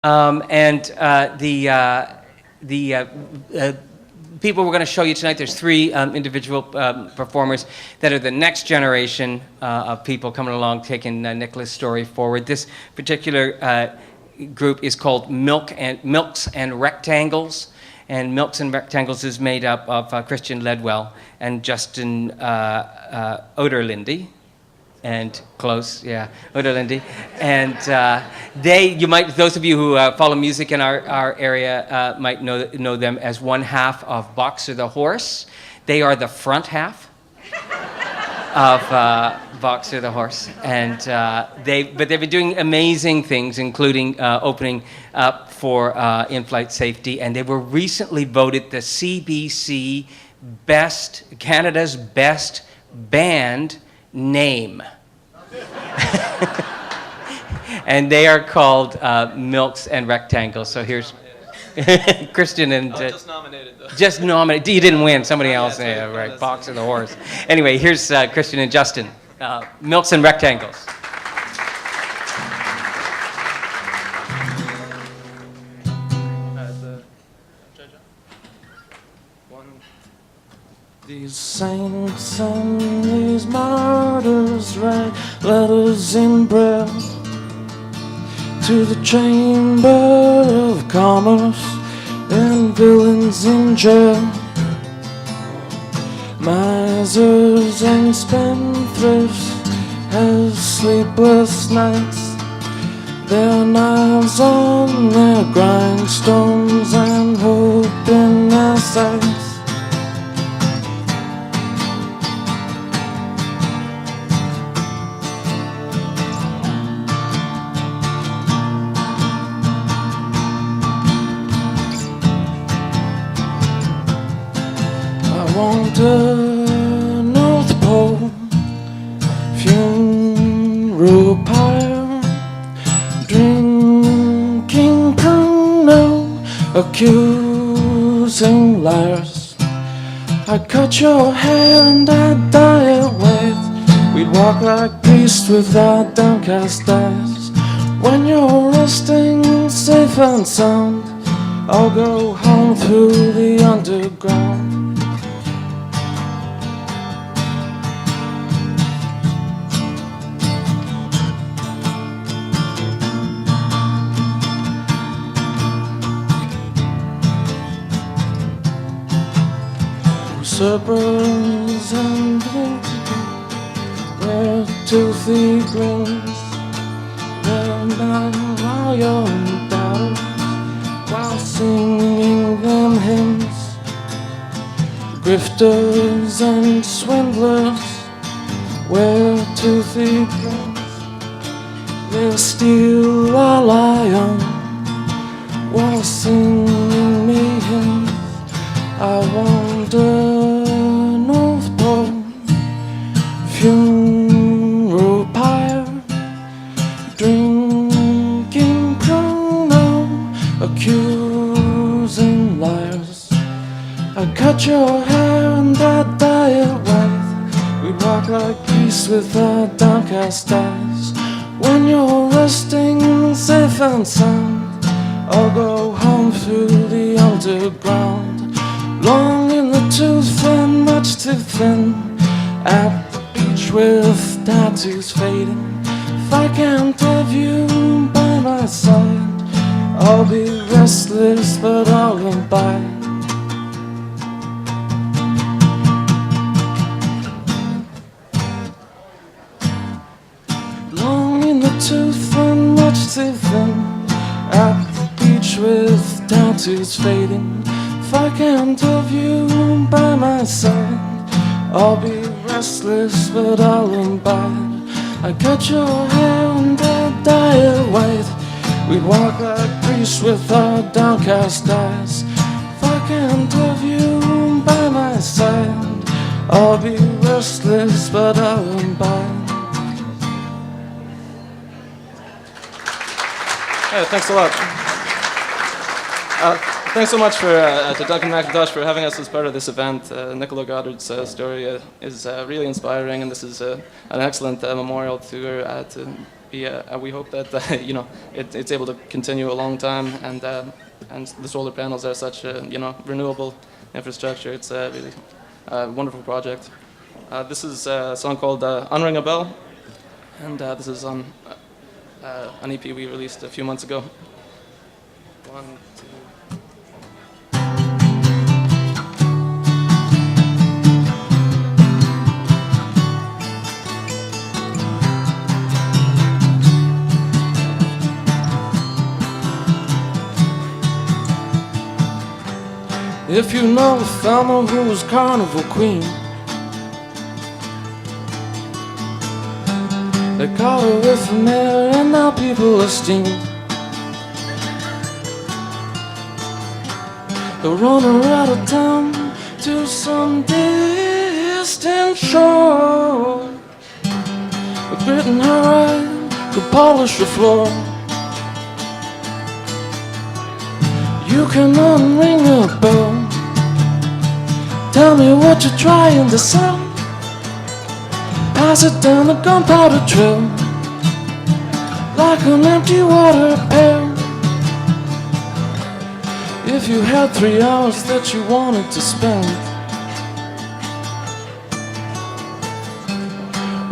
And the people we're going to show you tonight, there's three individual performers that are the next generation of people coming along, taking Nicola's story forward. This particular group is called Milks and Rectangles. And Milks and Rectangles is made up of Christian Ledwell and Justin Oderlinde. And close, yeah, Oderlinde. And those of you who follow music in our area might know them as one half of Boxer the Horse. They are the front half of Boxer the Horse. And they've been doing amazing things, including opening up for in-flight safety. And they were recently voted the CBC Canada's best band name. And they are called Milks and Rectangles. So here's Christian and... just nominated, though. Just nominated. You didn't win. Somebody else. Yeah, right. Boxer the Horse. Anyway, here's Christian and Justin. Milks and Rectangles. These saints and these martyrs write letters in braille to the chamber of commerce and villains in jail. Misers and spendthrifts have sleepless nights, their knives on their grindstones and hope in their sights. North Pole funeral pyre, drinking Pruno, accusing liars. I'd cut your hair and I'd dye it white. We'd walk like priests with our downcast eyes. When you're resting safe and sound, I'll go home through the underground. Serpents and blue, their toothy grins, they'll not allow your doubters while singing them hymns. Grifters and swindlers wear toothy grins, they'll steal our lion while singing me hymns. I wonder North Pole funeral pyre, drinking Pruno, accusing liars. I'd cut your hair and I'd dye it white. We'd walk like priests with our downcast eyes. When you're resting safe and sound, I'll go home through the underground. Long in the tooth and much too thin, at the beach with tattoos fading. If I can't have you by my side, I'll be restless but I'll abide. Long in the tooth and much too thin, at the beach with tattoos fading. If I can't have you by my side, I'll be restless but I'll abide. I cut your hair and I'd dye it white. We'd walk like priests with our downcast eyes. If I can't have you by my side, I'll be restless but I'll abide. Hey, thanks a lot. Thanks so much to Duncan McIntosh for having us as part of this event. Nicola Goddard's story is really inspiring, and this is an excellent memorial to her, to we hope that it's able to continue a long time, and the solar panels are such a renewable infrastructure. It's really a wonderful project. This is a song called "Unring a Bell," and this is on an EP we released a few months ago. 1, 2. If you know Thelma, who was carnival queen, they call her with an air, and now people esteem. They'll run her out of town to some distant shore. With grit in her eye, could polish the floor. You can unring a bell. Tell me what you're trying to sell. Pass it down the gunpowder trail like an empty water pail. If you had 3 hours that you wanted to spend,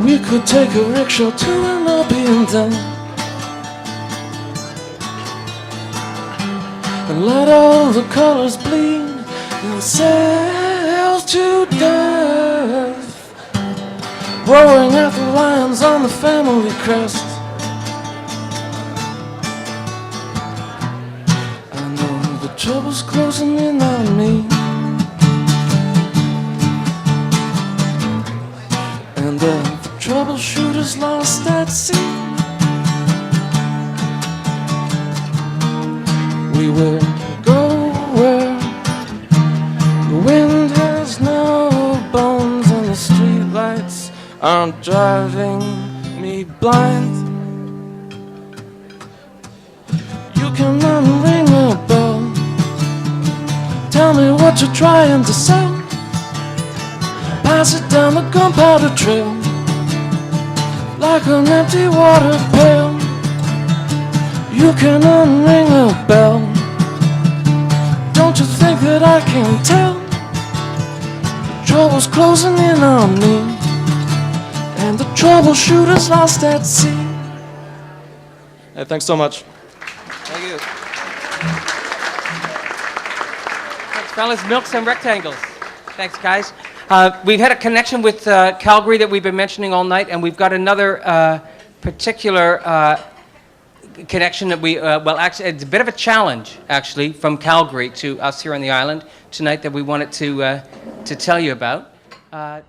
we could take a rickshaw to an Abingdon and let all the colors bleed themselves to death, roaring at the lions on the family crest. I know the trouble's closing in on me, and the troubleshooter's lost at sea. We will go where the wind has no bones and the streetlights aren't driving me blind. You can unring a bell. Tell me what you're trying to sell. Pass it down the gunpowder trail like an empty water pail. You can unring a bell. Don't you think that I can tell? The trouble's closing in on me, and the troubleshooter's lost at sea. Hey, thanks so much. Thank you. Thanks, fellas. Milks and rectangles. Thanks, guys. We've had a connection with Calgary that we've been mentioning all night, and we've got another particular connection that we, well, actually, it's a bit of a challenge, actually, from Calgary to us here on the island tonight that we wanted to tell you about.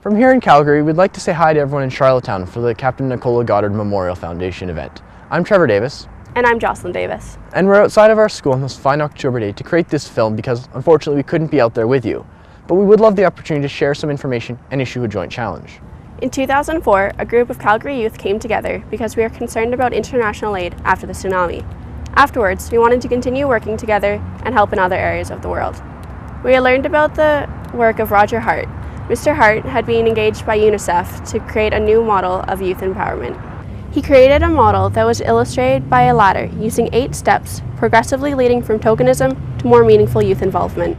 From here in Calgary, we'd like to say hi to everyone in Charlottetown for the Captain Nicola Goddard Memorial Foundation event. I'm Trevor Davis. And I'm Jocelyn Davis. And we're outside of our school on this fine October day to create this film because, unfortunately, we couldn't be out there with you. But we would love the opportunity to share some information and issue a joint challenge. In 2004, a group of Calgary youth came together because we were concerned about international aid after the tsunami. Afterwards, we wanted to continue working together and help in other areas of the world. We learned about the work of Roger Hart. Mr. Hart had been engaged by UNICEF to create a new model of youth empowerment. He created a model that was illustrated by a ladder using 8 steps, progressively leading from tokenism to more meaningful youth involvement.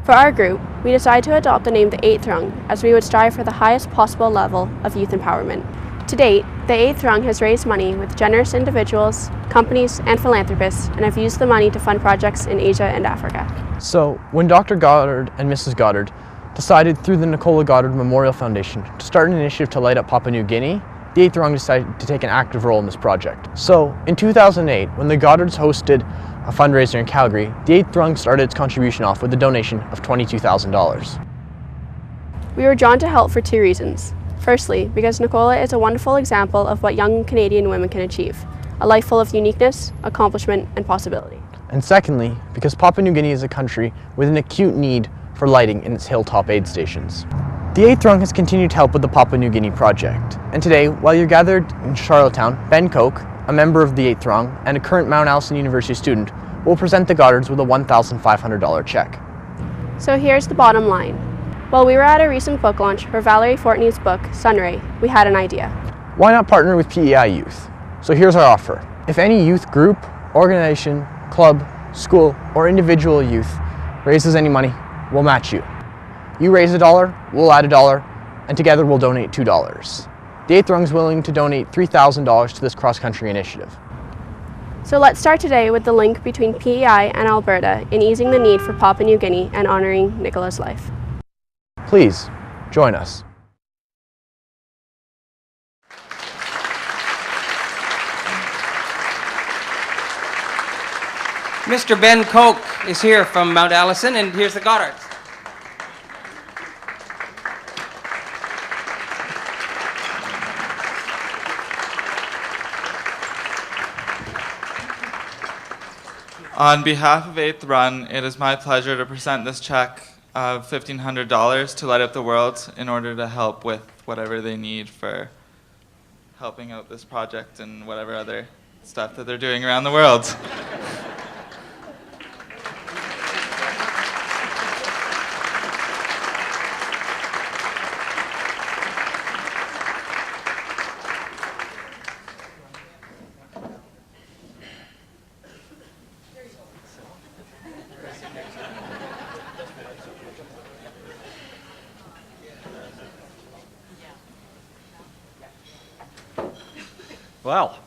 For our group, we decided to adopt the name the 8th Rung, as we would strive for the highest possible level of youth empowerment. To date, the 8th Rung has raised money with generous individuals, companies, and philanthropists, and have used the money to fund projects in Asia and Africa. So, when Dr. Goddard and Mrs. Goddard decided through the Nicola Goddard Memorial Foundation to start an initiative to light up Papua New Guinea, the 8th Rung decided to take an active role in this project. So, in 2008, when the Goddards hosted a fundraiser in Calgary, the 8th Rung started its contribution off with a donation of $22,000. We were drawn to help for 2 reasons. Firstly, because Nicola is a wonderful example of what young Canadian women can achieve, a life full of uniqueness, accomplishment, and possibility. And secondly, because Papua New Guinea is a country with an acute need for lighting in its hilltop aid stations. The 8th Rung has continued to help with the Papua New Guinea project. And today, while you're gathered in Charlottetown, Ben Koch, a member of the 8th Rung and a current Mount Allison University student, will present the Goddards with a $1,500 check. So here's the bottom line. While we were at a recent book launch for Valerie Fortney's book, Sunray, we had an idea. Why not partner with PEI Youth? So here's our offer. If any youth group, organization, club, school, or individual youth raises any money, we'll match you. You raise $1, we'll add $1, and together we'll donate $2. The 8th Rung is willing to donate $3,000 to this cross-country initiative. So let's start today with the link between PEI and Alberta in easing the need for Papua New Guinea and honoring Nicola's life. Please, join us. Mr. Ben Koch is here from Mount Allison, and here's the Goddards. On behalf of 8th Run, it is my pleasure to present this check of $1,500 to Light Up the World in order to help with whatever they need for helping out this project and whatever other stuff that they're doing around the world. Well,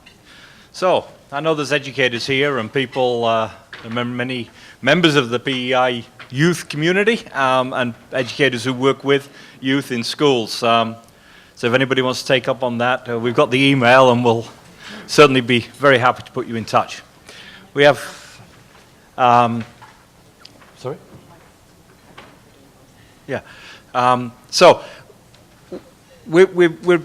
so I know there's educators here and people, many members of the PEI youth community and educators who work with youth in schools. So if anybody wants to take up on that, we've got the email and we'll certainly be very happy to put you in touch. We have, sorry? Yeah. So we're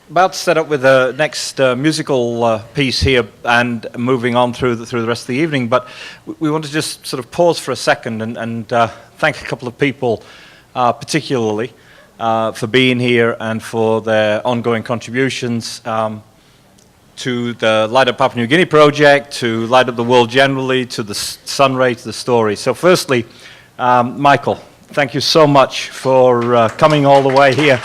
about to set up with the next musical piece here and moving on through the rest of the evening, but we want to just sort of pause for a second and thank a couple of people particularly for being here and for their ongoing contributions to the Light Up Papua New Guinea project, to Light Up the World generally, to the Sunray, to the story. So firstly, Michael, thank you so much for coming all the way here.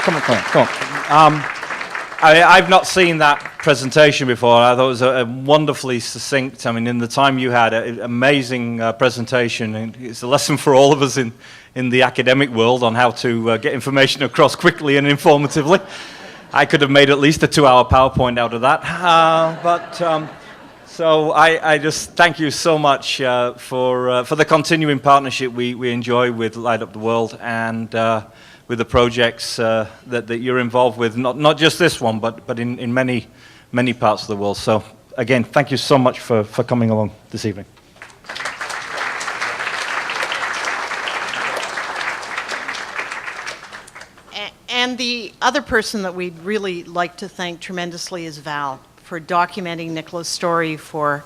Come on. I've not seen that presentation before. I thought it was a wonderfully succinct, I mean, in the time you had, an amazing presentation. And it's a lesson for all of us in the academic world on how to get information across quickly and informatively. I could have made at least a 2-hour PowerPoint out of that. So I just thank you so much for the continuing partnership we enjoy with Light Up the World and with the projects that you're involved with, not just this one, but in many parts of the world. So again, thank you so much for coming along this evening. And the other person that we'd really like to thank tremendously is Val for documenting Nicola's story, for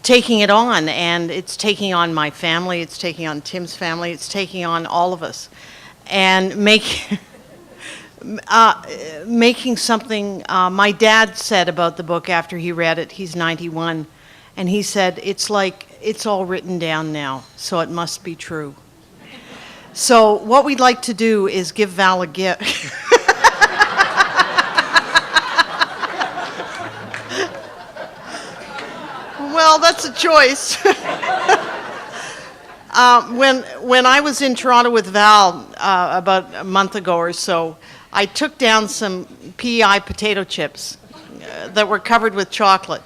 taking it on, and it's taking on my family, it's taking on Tim's family, it's taking on all of us, and making something. My dad said about the book after he read it, he's 91, and he said, it's like it's all written down now, so it must be true. So what we'd like to do is give Val a gift. Well, that's a choice. When I was in Toronto with Val about a month ago or so, I took down some PEI potato chips that were covered with chocolate.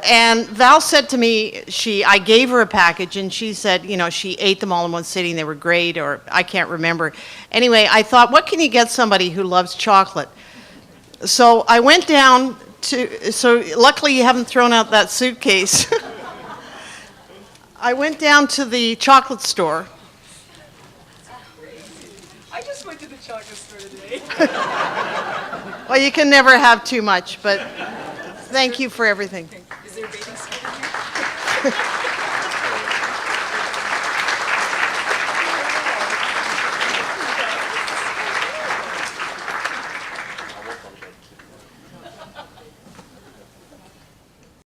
And Val said to me, I gave her a package, and she said, you know, she ate them all in one sitting. They were great, or I can't remember. Anyway, I thought, what can you get somebody who loves chocolate? So I went down so luckily you haven't thrown out that suitcase. I went down to the chocolate store. I just went to the chocolate store today. Well, you can never have too much, but thank you for everything. Is there a bathing suit in here?